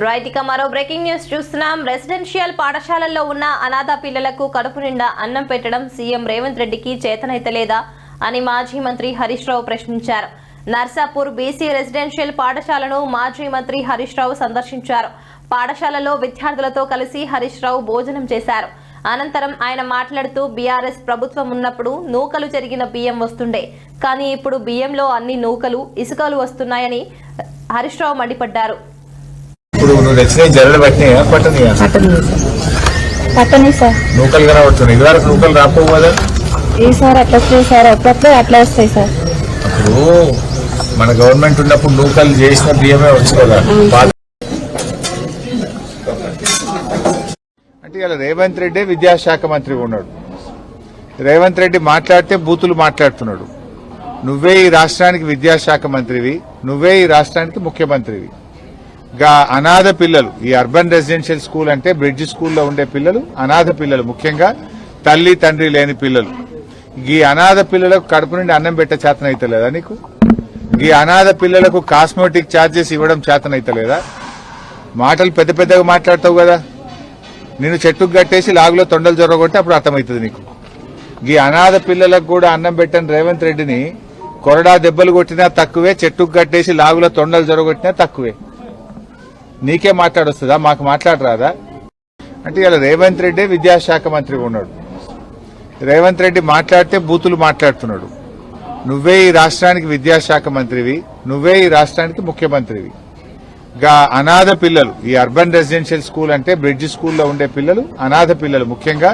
Right ఇక మరో breaking news చూస్తున్నాం. రెసిడెన్షియల్ పాఠశాలల్లో ఉన్న అనాథ పిల్లలకు కడుపు నిండా అన్నం పెట్టడం సీఎం రేవంత్ రెడ్డికి చేతనైతలేదా అని మాజీ మంత్రి హరీష్ రావు ప్రశ్నించారు. నర్సాపూర్ బీసీ రెసిడెన్షియల్ పాఠశాలను మాజీ మంత్రి హరీష్ రావు సందర్శించారు. పాఠశాలలో విద్యార్థులతో కలిసి హరీష్ రావు భోజనం చేశారు. అనంతరం ఆయన మాట్లాడుతూ బీఆర్ఎస్ ప్రభుత్వం ఉన్నప్పుడు నూకలు జరిగిన బియ్యం వస్తుండే, కానీ ఇప్పుడు బియ్యంలో అన్ని నూకలు ఇసుకలు వస్తున్నాయని హరీష్ రావు మండిపడ్డారు. ఇప్పుడు నువ్వు తెచ్చిన జరలు పట్టినాయా పట్టని సార్ నూకలు కనబడుతున్నాయి. ఇదివరకు నూకలు రాకపోదా? ఈసారి అట్లా వస్తాయి సార్, అప్పుడప్పుడు అట్లా వస్తాయి సార్. అప్పుడు మన గవర్నమెంట్ ఉన్నప్పుడు నూకలు చేసిన బియ్యమే వచ్చు కదా. అంటే ఇలా రేవంత్ రెడ్డి విద్యాశాఖ మంత్రి ఉన్నాడు. రేవంత్ రెడ్డి మాట్లాడితే బూతులు మాట్లాడుతున్నాడు. నువ్వే ఈ రాష్ట్రానికి విద్యాశాఖ మంత్రివి, నువ్వే ఈ రాష్ట్రానికి ముఖ్యమంత్రివి. అనాథ పిల్లలు, ఈ అర్బన్ రెసిడెన్షియల్ స్కూల్ అంటే బ్రిడ్జ్ స్కూల్లో ఉండే పిల్లలు అనాథ పిల్లలు, ముఖ్యంగా తల్లి తండ్రి లేని పిల్లలు. ఈ అనాథ పిల్లలకు కడుపు నుండి అన్నం పెట్టే చేతనైతలేదా నీకు? ఈ అనాథ పిల్లలకు కాస్మెటిక్ ఛార్జెస్ ఇవ్వడం చేతనైతలేదా? మాటలు పెద్ద పెద్దగా మాట్లాడతావు కదా. నిన్ను చెట్టుకు కట్టేసి లాగులో తొండలు జొరగొట్టి అప్పుడు అర్థమవుతుంది నీకు. ఈ అనాథ పిల్లలకు కూడా అన్నం పెట్టని రేవంత్ రెడ్డిని కొరడా దెబ్బలు కొట్టినా తక్కువే, చెట్టుకు కట్టేసి లాగులో తొండలు జొరగొట్టినా తక్కువే. నీకే మాట్లాడొస్తుందా? మాకు మాట్లాడరాదా? అంటే ఇలా రేవంత్ రెడ్డి విద్యాశాఖ మంత్రి ఉన్నాడు. రేవంత్ రెడ్డి మాట్లాడితే బూతులు మాట్లాడుతున్నాడు. నువ్వే ఈ రాష్ట్రానికి విద్యాశాఖ మంత్రివి, నువ్వే ఈ రాష్ట్రానికి ముఖ్యమంత్రివి. అనాథ పిల్లలు, ఈ అర్బన్ రెసిడెన్షియల్ స్కూల్ అంటే బ్రిడ్జ్ స్కూల్లో ఉండే పిల్లలు అనాథ పిల్లలు, ముఖ్యంగా